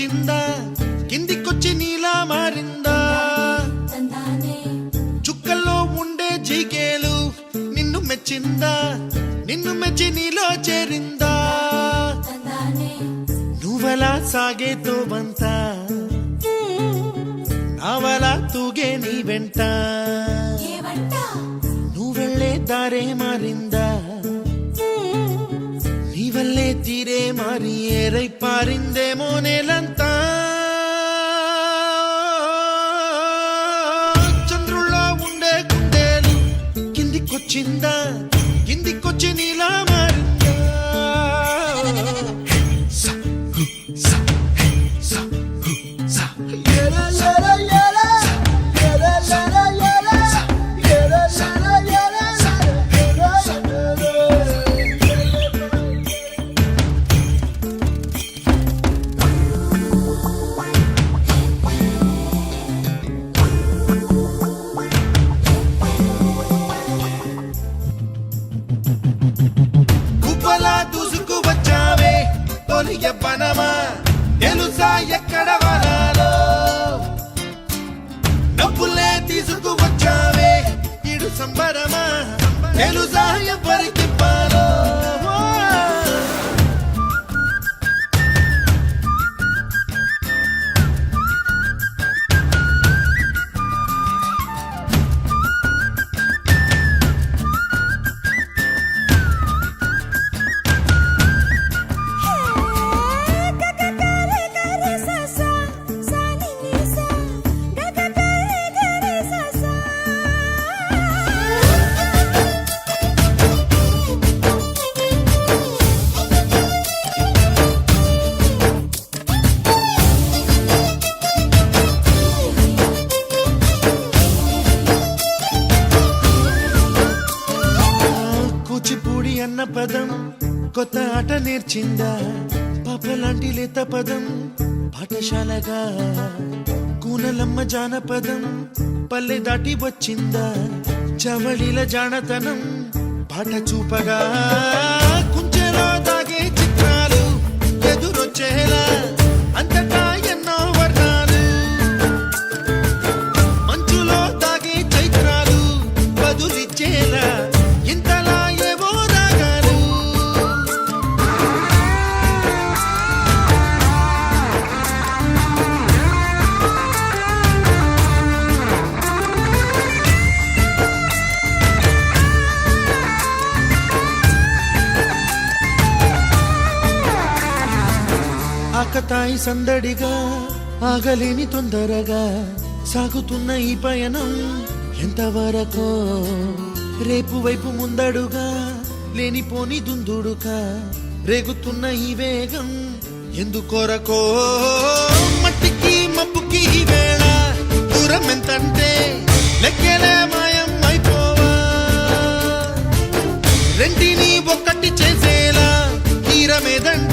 కిందికొచ్చిందా కిందికొచ్చి నీలా మారిందా చుక్కల్లో ఉండే జీకేలు నిన్ను మెచ్చిందా నిన్ను మెచ్చి నీలో చేరిందా నువ్వలా సాగే తోవంత నావలా తూగే నీ వెంట నువ్వెళ్ళే దారే మారిందా నీ వల్లే తీరే మారి ఏరై పారిందేమో నేలంతా చంద్రుల్లో ఉండే గుండెలు కిందికొచ్చిందా కిందికొచ్చి నీలా మారిందా దూసుకు వచ్చావే తొలి యవ్వనమా తెలుసా ఎక్కడ వనాలో డబ్బులే తీసుకు వచ్చావే ఇడు సంబరమా తెలుసా ఎవరికి పాలో కూచిపూడి అన్న పదం కొత్త ఆట నేర్చిందా పాపలాంటి లేత పదం పాఠశాలగా కూనలమ్మ జానపదం పల్లె దాటి వచ్చిందా చవళిల జానతనం పాట చూపగా కుంచెలో దాగే చిత్రాలు ఎదురొచ్చేలా అంతటా ఎన్నో వర్ణాలు మంచులో దాగే చైత్రాలు బదులిచ్చేలా ఆకతాయి సందడిగా ఆగలేని తొందరగా సాగుతున్న ఈ పయనం ఎంతవరకో రేపు వైపు ముందడుగా లేనిపోని దుందుడుగా రేగుతున్న ఈ వేగం ఎందుకొరకో మట్టికి మబ్బుకి ఈ వేళ దూరం ఎంతంటే లెక్కలే మాయం అయిపోవా రెంటిని ఒక్కటి చేసేలా తీరమేదంటే